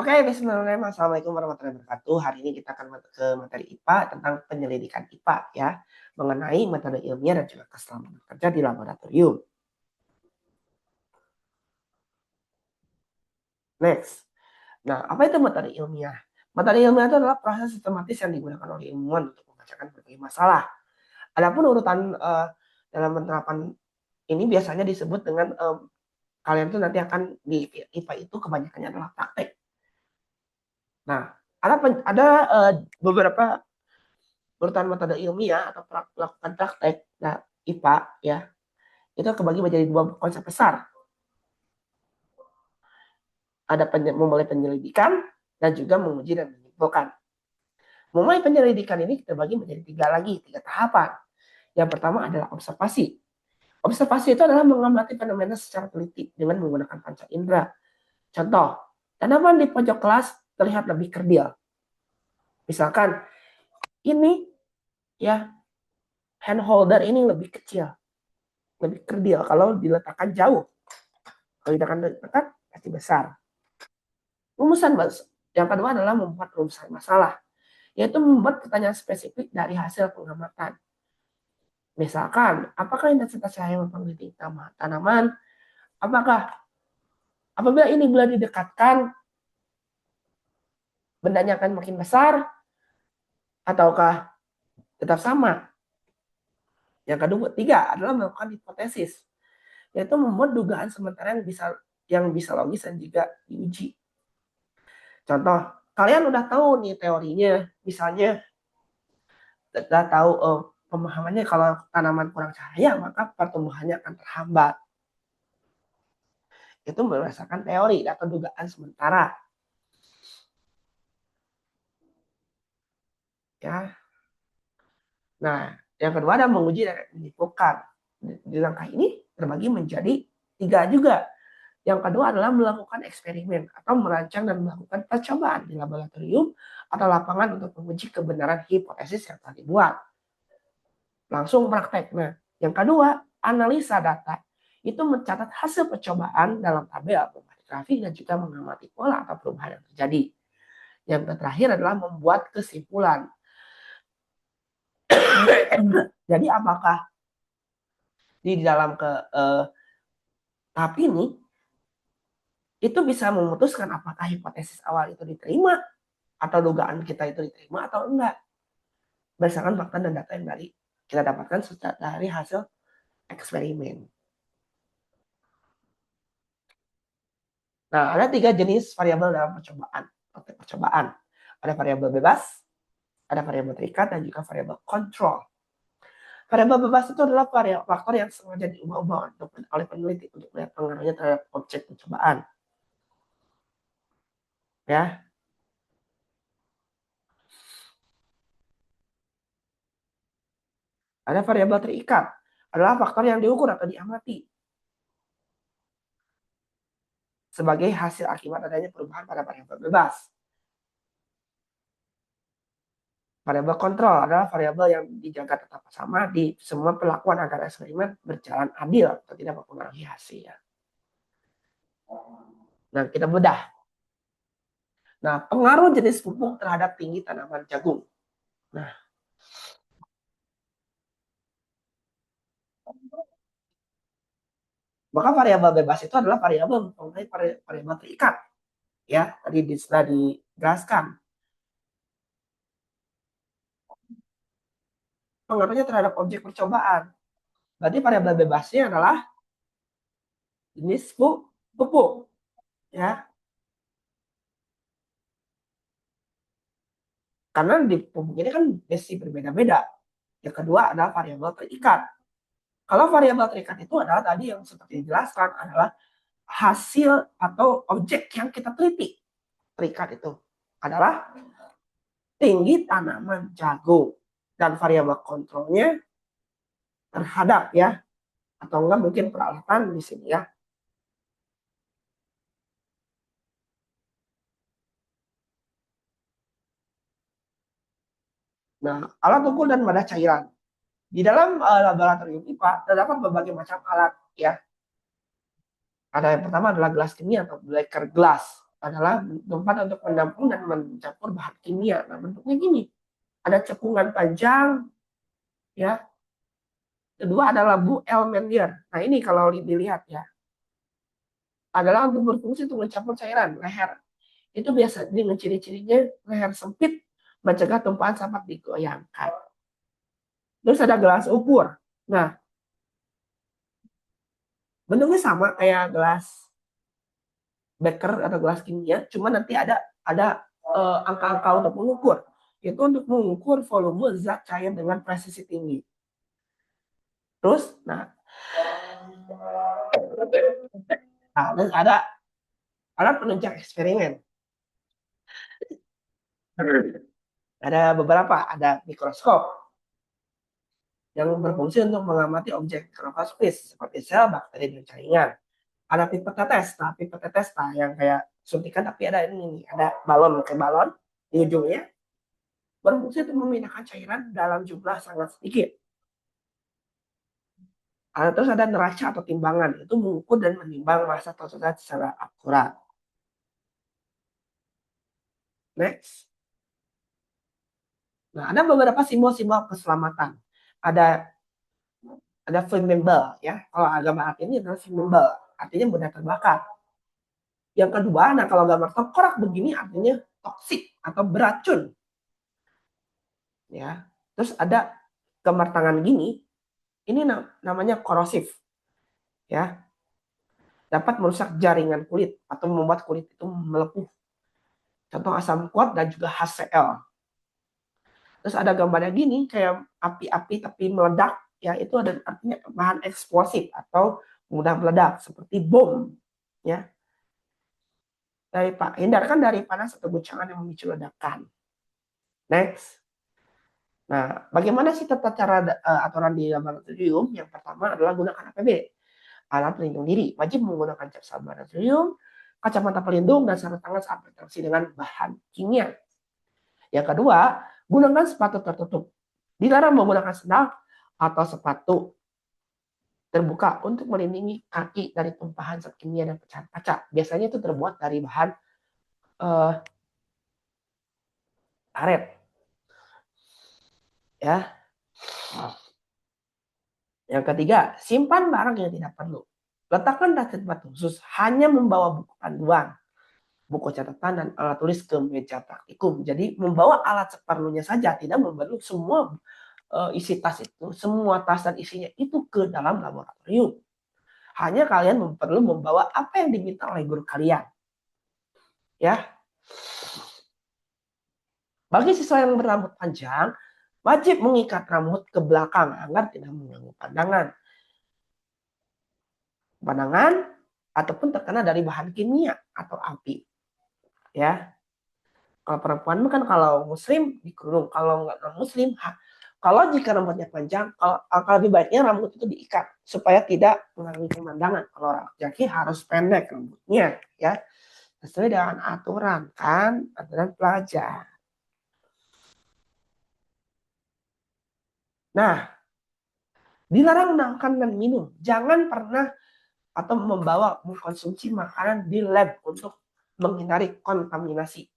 Oke, bismillahirrahmanirrahim. Assalamualaikum warahmatullahi wabarakatuh. Hari ini kita akan ke materi IPA tentang penyelidikan IPA ya, mengenai metode ilmiah dan juga keselamatan kerja di laboratorium. Next. Nah, apa itu metode ilmiah? Metode ilmiah itu adalah proses sistematis yang digunakan oleh ilmuwan untuk memecahkan berbagai masalah. Adapun urutan dalam penerapan ini biasanya disebut dengan kalian tuh nanti akan di IPA itu kebanyakannya adalah praktek. Nah, ada beberapa urutan metode ilmiah atau melakukan praktek IPA ya, itu kebagi menjadi dua konsep besar. Ada memulai penyelidikan dan juga menguji dan menyimpulkan. Memulai penyelidikan ini terbagi menjadi tiga tahapan. Yang pertama adalah observasi. Observasi itu adalah mengamati fenomena secara teliti dengan menggunakan panca indera. Contoh, tanaman di pojok kelas terlihat lebih kerdil. Misalkan ini ya, hand holder ini lebih kecil, lebih kerdil kalau diletakkan jauh. Kalau diletakkan dekat pasti besar. Rumusan yang kedua adalah membuat rumusan masalah, yaitu membuat pertanyaan spesifik dari hasil pengamatan. Misalkan, apakah intensitas cahaya mempengaruhi tanaman? Apabila ini bila didekatkan, bendanya akan makin besar, ataukah tetap sama? Yang ketiga adalah melakukan hipotesis, yaitu membuat dugaan sementara yang bisa logis dan juga diuji. Contoh, kalian udah tahu nih teorinya, misalnya udah tahu pemahamannya kalau tanaman kurang cahaya maka pertumbuhannya akan terhambat. Itu berdasarkan teori atau dugaan sementara. Ya. Nah, yang kedua ada menguji dan menyimpulkan. Di langkah ini terbagi menjadi tiga juga. Yang kedua adalah melakukan eksperimen atau merancang dan melakukan percobaan di laboratorium atau lapangan untuk menguji kebenaran hipotesis yang telah dibuat. Langsung praktek. Nah, yang kedua, analisa data. Itu mencatat hasil percobaan dalam tabel grafik dan juga mengamati pola atau perubahan yang terjadi. Yang terakhir adalah membuat kesimpulan. Jadi apakah di dalam tahap ini itu bisa memutuskan apakah hipotesis awal itu diterima atau dugaan kita itu diterima atau enggak berdasarkan fakta dan data yang kita dapatkan dari hasil eksperimen. Nah, ada tiga jenis variabel dalam percobaan. Ada variabel bebas, ada variabel terikat, dan juga variabel kontrol. Variabel bebas itu adalah faktor yang sengaja diubah-ubah oleh peneliti untuk melihat pengaruhnya terhadap objek percobaan. Ya. Ada variabel terikat, adalah faktor yang diukur atau diamati sebagai hasil akibat adanya perubahan pada variabel bebas. Variabel kontrol adalah variabel yang dijaga tetap sama di semua pelakuan agar eksperimen berjalan adil atau tidak mempengaruhi hasil. Nah, kita bedah. Nah, pengaruh jenis pupuk terhadap tinggi tanaman jagung. Nah, maka variabel bebas itu adalah variabel mengenai variabel terikat. Ya, tadi sudah dijelaskan. Pengaruhnya terhadap objek percobaan. Berarti variabel bebasnya adalah jenis pupuk. Ya. Karena di pupuk ini kan besi berbeda-beda. Yang kedua adalah variabel terikat. Kalau variabel terikat itu adalah tadi yang seperti dijelaskan adalah hasil atau objek yang kita teliti. Terikat itu adalah tinggi tanaman jagung dan variabel kontrolnya terhadap ya, atau enggak mungkin peralatan di sini ya. Nah, alat ukur dan wadah cairan. Di dalam laboratorium IPA terdapat berbagai macam alat ya. Ada yang pertama adalah gelas kimia atau Becker glass. adalah tempat untuk menampung dan mencampur bahan kimia. Nah, bentuknya gini. Ada cekungan panjang, ya. Kedua adalah bu Elmendier. Nah, ini kalau dilihat ya, adalah untuk berfungsi untuk mencampur cairan leher. Itu biasa dengan ciri-cirinya leher sempit, mencegah tumpahan sampah digoyangkan. Terus ada gelas ukur. Nah, bentuknya sama kayak gelas beker atau gelas kimia, cuma nanti ada angka-angka untuk mengukur. Itu untuk mengukur volume zat cair dengan presisi tinggi. Terus, terus ada alat penunjang eksperimen. Ada beberapa, ada mikroskop yang berfungsi untuk mengamati objek mikroskopis seperti sel, bakteri, dan jaringan. Ada pipet tetes, pipet tetes yang kayak suntikan tapi ada ini, ada balon kayak balon di ujungnya, berfungsi untuk memindahkan cairan dalam jumlah sangat sedikit. Terus ada neraca atau timbangan, itu mengukur dan menimbang massa tersebut secara akurat. Next. Nah, ada beberapa simbol-simbol keselamatan. Ada flammable, ya. Kalau agama api ini adalah flammable, artinya mudah terbakar. Yang kedua, nah kalau gambar tengkorak begini artinya toksik atau beracun. Ya. Terus ada gambar tangan gini, ini namanya korosif. Ya. Dapat merusak jaringan kulit atau membuat kulit itu melepuh. Contoh asam kuat dan juga HCl. Terus ada gambarnya gini, kayak api-api tapi meledak, ya itu ada artinya bahan eksplosif atau mudah meledak seperti bom, ya. Hindarkan dari panas atau guncangan yang memicu ledakan. Next. Nah, bagaimana sih tata cara aturan di laboratorium? Yang pertama adalah gunakan APD, alat pelindung diri. Wajib menggunakan cap laboratorium, kacamata pelindung, dan sarung tangan saat berinteraksi dengan bahan kimia. Yang kedua, gunakan sepatu tertutup. Dilarang menggunakan sandal atau sepatu terbuka untuk melindungi kaki dari tumpahan zat kimia dan pecahan kaca. Biasanya itu terbuat dari bahan karet. Ya. Yang ketiga, simpan barang yang tidak perlu. Letakkan di tempat khusus, hanya membawa buku panduan, buku catatan, dan alat tulis ke meja praktikum. Jadi membawa alat seperlunya saja, tidak membawa semua isi tas itu, semua tas dan isinya itu ke dalam laboratorium. Hanya kalian perlu membawa apa yang diminta oleh guru kalian. Ya. Bagi siswa yang berambut panjang, wajib mengikat rambut ke belakang agar tidak mengganggu pandangan ataupun terkena dari bahan kimia atau api. Ya. Kalau perempuan kan kalau muslim dikerudung, kalau nggak non muslim, kalau jika rambutnya panjang, kalau lebih baiknya rambut itu diikat supaya tidak mengganggu pemandangan. Kalau laki-laki harus pendek rambutnya, ya sesuai dengan aturan pelajar. Nah, dilarang makan dan minum. Jangan pernah atau mengkonsumsi makanan di lab untuk menghindari kontaminasi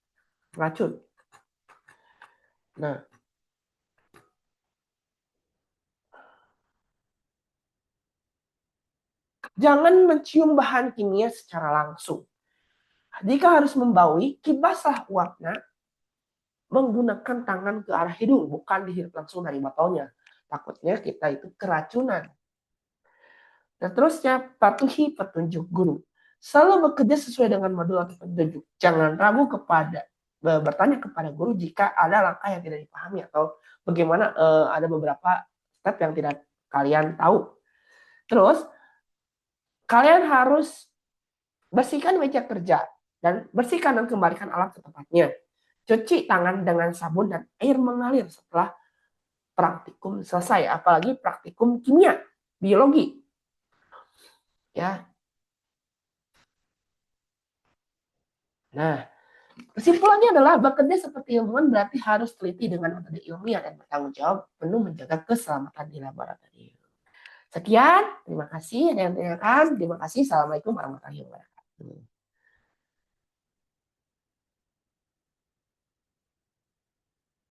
racun. Nah, jangan mencium bahan kimia secara langsung. Jika harus membaui, kibaslah uapnya menggunakan tangan ke arah hidung, bukan dihirup langsung dari botolnya. Takutnya kita itu keracunan. Dan terusnya, patuhi petunjuk guru. Selalu bekerja sesuai dengan modul atau petunjuk. Jangan ragu bertanya kepada guru jika ada langkah yang tidak dipahami atau bagaimana ada beberapa step yang tidak kalian tahu. Terus, kalian harus bersihkan meja kerja dan bersihkan dan kembalikan alat ke tempatnya. Cuci tangan dengan sabun dan air mengalir setelah praktikum selesai, apalagi praktikum kimia, biologi. Ya. Nah, kesimpulannya adalah bekerja seperti ilmuwan berarti harus teliti dengan metode ilmiah dan bertanggung jawab penuh menjaga keselamatan di laboratorium. Sekian, terima kasih. Ada yang tanyakan? Terima kasih. Assalamualaikum warahmatullahi wabarakatuh.